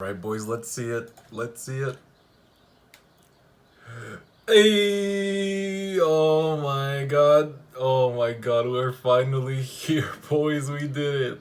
Right, boys, let's see it. Let's see it. Hey! Oh my god. Oh my god, we're finally here, boys. We did it.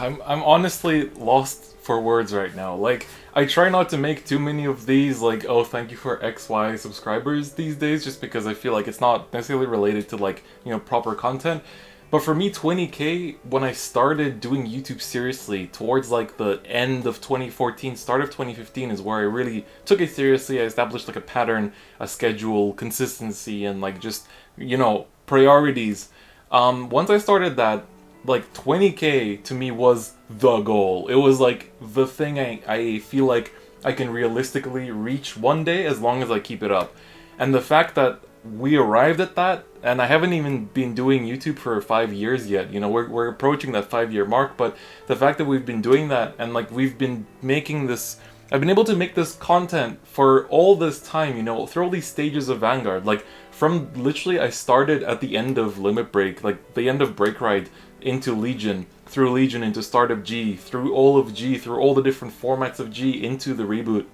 I'm honestly lost for words right now. Like, I try not to make too many of these, like, oh, thank you for XY subscribers these days, just because I feel like it's not necessarily related to, like, you know, proper content. But for me, 20k, when I started doing YouTube seriously, towards like the end of 2014, start of 2015 is where I really took it seriously. I established like a pattern, a schedule, consistency, and like just, you know, priorities. Once I started that, like 20k to me was the goal. It was like the thing I feel like I can realistically reach one day as long as I keep it up. And the fact that we arrived at that, and I haven't even been doing YouTube for 5 years yet. You know, we're approaching that 5-year mark, but the fact that we've been doing that and like we've been making this, I've been able to make this content for all this time, you know, through all these stages of Vanguard. Like from literally I started at the end of Limit Break, like the end of Break Ride into Legion, through Legion into Startup G, through all of G, through all the different formats of G into the reboot.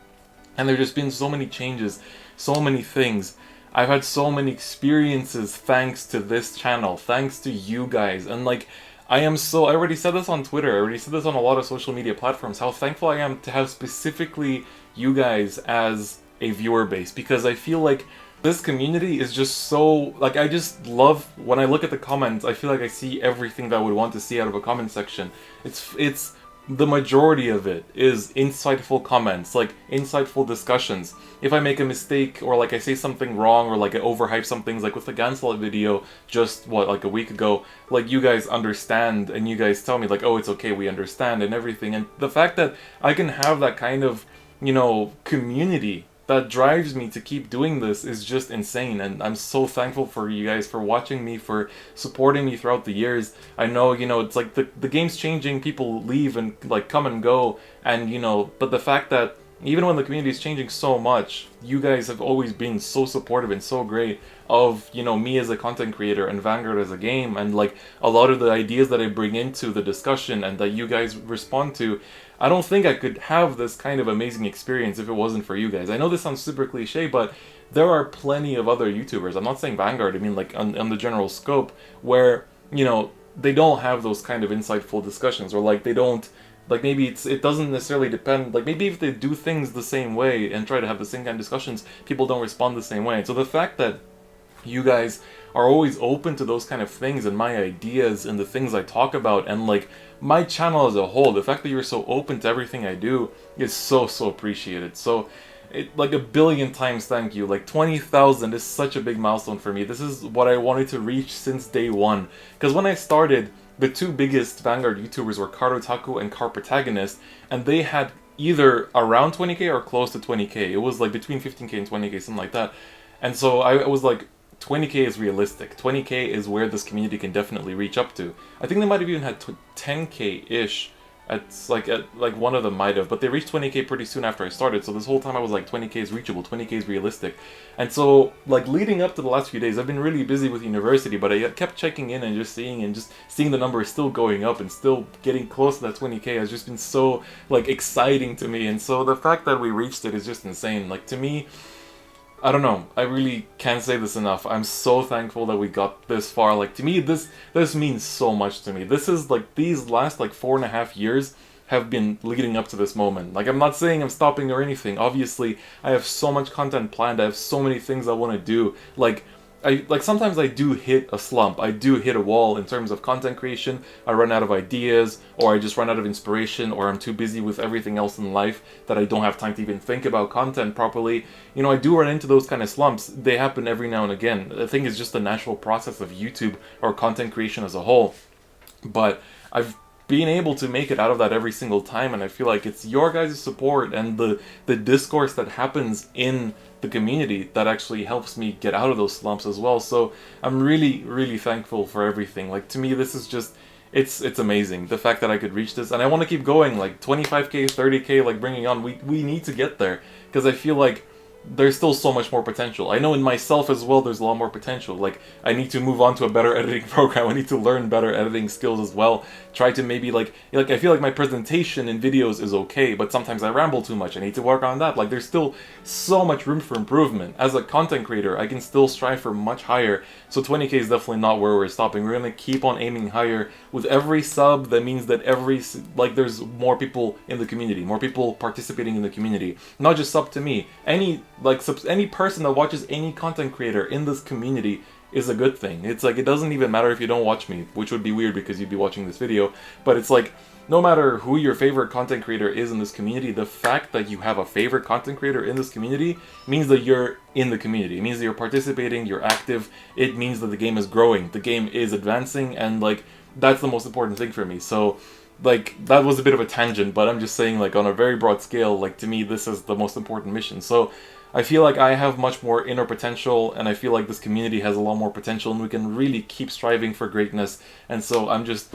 And there's just been so many changes, so many things. I've had so many experiences thanks to this channel, thanks to you guys, and like, I already said this on Twitter, I already said this on a lot of social media platforms, how thankful I am to have specifically you guys as a viewer base, because I feel like this community is just so, like, I just love, when I look at the comments, I feel like I see everything that I would want to see out of a comment section. It's the majority of it is insightful comments, like insightful discussions. If I make a mistake or like I say something wrong or like I overhype some things, like with the Ganslot video just like a week ago, like you guys understand and you guys tell me like, oh, it's okay, we understand and everything. And the fact that I can have that kind of, you know, community that drives me to keep doing this is just insane, and I'm so thankful for you guys for watching me, for supporting me throughout the years. I know, you know, it's like the game's changing, people leave and like come and go, and you know, but the fact that even when the community is changing so much, you guys have always been so supportive and so great of, you know, me as a content creator and Vanguard as a game, and like a lot of the ideas that I bring into the discussion and that you guys respond to. I don't think I could have this kind of amazing experience if it wasn't for you guys. I know this sounds super cliche, but there are plenty of other YouTubers, I'm not saying Vanguard, I mean like on the general scope, where, you know, they don't have those kind of insightful discussions, or like they don't, like maybe it doesn't necessarily depend, like maybe if they do things the same way and try to have the same kind of discussions, people don't respond the same way. So the fact that you guys are always open to those kind of things and my ideas and the things I talk about, and like my channel as a whole, the fact that you're so open to everything I do is so appreciated. So like a billion times thank you. Like 20,000 is such a big milestone for me. This is what I wanted to reach since day one, because when I started, the two biggest Vanguard YouTubers were Card and Car Protagonist, and they had either around 20k or close to 20k. It was like between 15k and 20k, something like that. And so I was like, 20k is realistic. 20k is where this community can definitely reach up to. I think they might have even had 10k-ish. At like one of them might have, but they reached 20k pretty soon after I started. So this whole time I was like, 20k is reachable, 20k is realistic. And so like leading up to the last few days, I've been really busy with university, but I kept checking in and just seeing the numbers still going up and still getting close to that 20k has just been so like exciting to me. And so the fact that we reached it is just insane. Like to me, I don't know, I really can't say this enough. I'm so thankful that we got this far. Like, to me, this means so much to me. This is, like, these last, like, 4.5 years have been leading up to this moment. Like, I'm not saying I'm stopping or anything. Obviously, I have so much content planned. I have so many things I want to do. Like, sometimes I do hit a slump. I do hit a wall in terms of content creation. I run out of ideas, or I just run out of inspiration, or I'm too busy with everything else in life that I don't have time to even think about content properly. You know, I do run into those kind of slumps. They happen every now and again. I think it's just the natural process of YouTube or content creation as a whole. But I've being able to make it out of that every single time, and I feel like it's your guys' support and the discourse that happens in the community that actually helps me get out of those slumps as well. So I'm really thankful for everything. Like, to me, this is just, it's amazing, the fact that I could reach this, and I want to keep going, like 25k, 30k, like bringing on, we need to get there, because I feel like there's still so much more potential. I know in myself as well there's a lot more potential. Like, I need to move on to a better editing program. I need to learn better editing skills as well. Try to maybe like I feel like my presentation in videos is okay, but sometimes I ramble too much. I need to work on that. Like, there's still so much room for improvement. As a content creator, I can still strive for much higher. So 20k is definitely not where we're stopping. We're gonna keep on aiming higher. With every sub, that means that there's more people in the community, more people participating in the community. Not just sub to me. Any person that watches any content creator in this community is a good thing. It's like, it doesn't even matter if you don't watch me, which would be weird because you'd be watching this video, but it's like, no matter who your favorite content creator is in this community, the fact that you have a favorite content creator in this community means that you're in the community. It means that you're participating, you're active, it means that the game is growing, the game is advancing, and like, that's the most important thing for me. So like, that was a bit of a tangent, but I'm just saying, like, on a very broad scale, like, to me, this is the most important mission. So I feel like I have much more inner potential, and I feel like this community has a lot more potential, and we can really keep striving for greatness. And so I'm just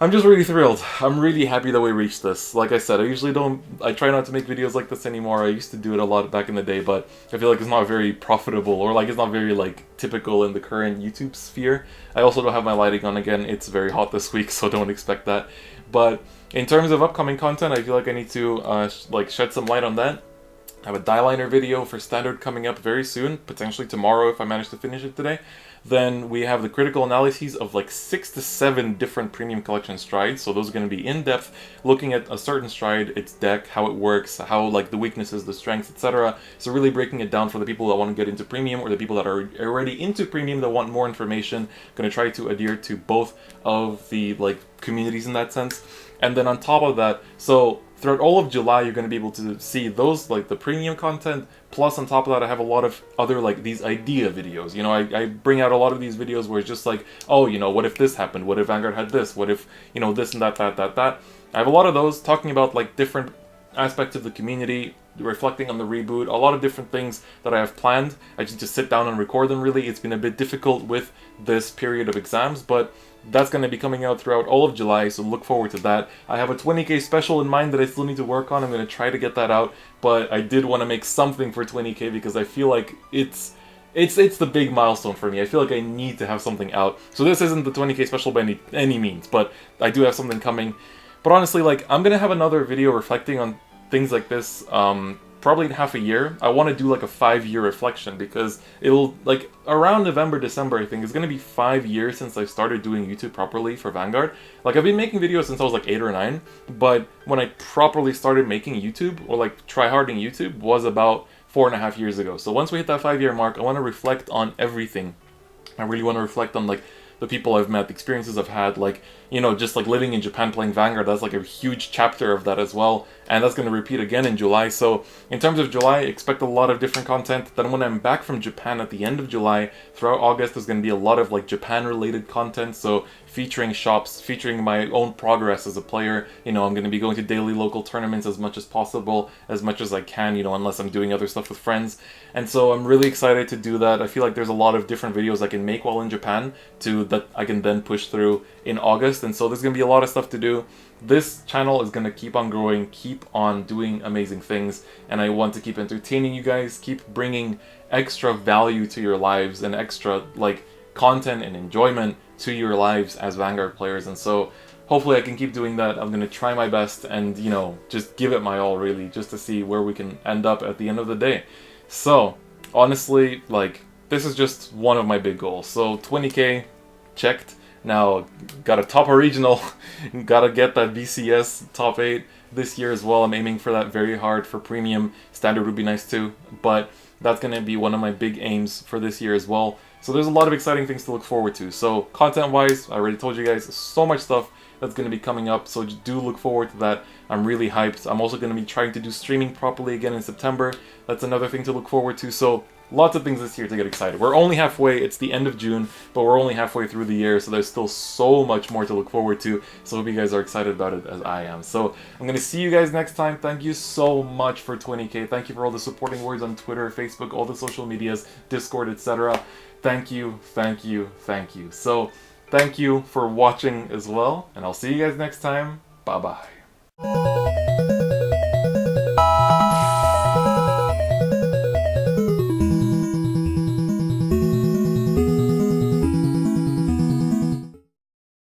really thrilled. I'm really happy that we reached this. Like I said, I try not to make videos like this anymore. I used to do it a lot back in the day, but I feel like it's not very profitable, or like it's not very like typical in the current YouTube sphere. I also don't have my lighting on again. It's very hot this week, so don't expect that. But in terms of upcoming content, I feel like I need to shed some light on that. I have a die liner video for standard coming up very soon, potentially tomorrow if I manage to finish it today. Then we have the critical analyses of like 6 to 7 different premium collection strides. So those are going to be in-depth, looking at a certain stride, its deck, how it works, how like the weaknesses, the strengths, etc. So really breaking it down for the people that want to get into premium, or the people that are already into premium that want more information. Going to try to adhere to both of the like communities in that sense. And then on top of that, so throughout all of July, you're going to be able to see those, like the premium content, plus on top of that, I have a lot of other, like, these idea videos. You know, I bring out a lot of these videos where it's just like, oh, you know, what if this happened? What if Vanguard had this? What if, you know, this and that. I have a lot of those talking about, like, different aspects of the community, reflecting on the reboot, a lot of different things that I have planned. I just need to sit down and record them, really. It's been a bit difficult with this period of exams, but that's going to be coming out throughout all of July, so look forward to that. I have a 20k special in mind that I still need to work on. I'm going to try to get that out, but I did want to make something for 20k because I feel like it's the big milestone for me. I feel like I need to have something out. So this isn't the 20k special by any means, but I do have something coming. But honestly, like, I'm going to have another video reflecting on things like this probably in half a year. I want to do like a 5-year reflection because it'll, like, around November, December, I think, it's going to be 5 years since I started doing YouTube properly for Vanguard. Like, I've been making videos since I was like 8 or 9, but when I properly started making YouTube, or like tryharding YouTube, was about 4.5 years ago. So once we hit that 5-year mark, I want to reflect on everything. I really want to reflect on, like, the people I've met, the experiences I've had, like, you know, just like living in Japan playing Vanguard, that's like a huge chapter of that as well, and that's going to repeat again in July. So in terms of July, expect a lot of different content. Then when I'm back from Japan at the end of July, throughout August, there's going to be a lot of like Japan related content, so featuring shops, featuring my own progress as a player. You know, I'm going to be going to daily local tournaments as much as possible, as much as I can, you know, unless I'm doing other stuff with friends. And so I'm really excited to do that. I feel like there's a lot of different videos I can make while in Japan that I can then push through in August. And so there's going to be a lot of stuff to do. This channel is going to keep on growing, keep on doing amazing things, and I want to keep entertaining you guys, keep bringing extra value to your lives and extra like content and enjoyment to your lives as Vanguard players. And so hopefully I can keep doing that. I'm going to try my best and, you know, just give it my all, really, just to see where we can end up at the end of the day. So honestly, like, this is just one of my big goals. So 20k checked. Now, gotta top a regional, gotta get that VCS top 8 this year as well. I'm aiming for that very hard for premium. Standard would be nice too, but that's gonna be one of my big aims for this year as well. So there's a lot of exciting things to look forward to. So content-wise, I already told you guys, so much stuff that's going to be coming up, so do look forward to that. I'm really hyped. I'm also going to be trying to do streaming properly again in September. That's another thing to look forward to. So lots of things this year to get excited. We're only halfway. It's the end of June, but we're only halfway through the year, so there's still so much more to look forward to. So I hope you guys are excited about it as I am. So I'm going to see you guys next time. Thank you so much for 20k. Thank you for all the supporting words on Twitter, Facebook, all the social medias, Discord, etc. Thank you, thank you, thank you. So thank you for watching as well, and I'll see you guys next time. Bye-bye.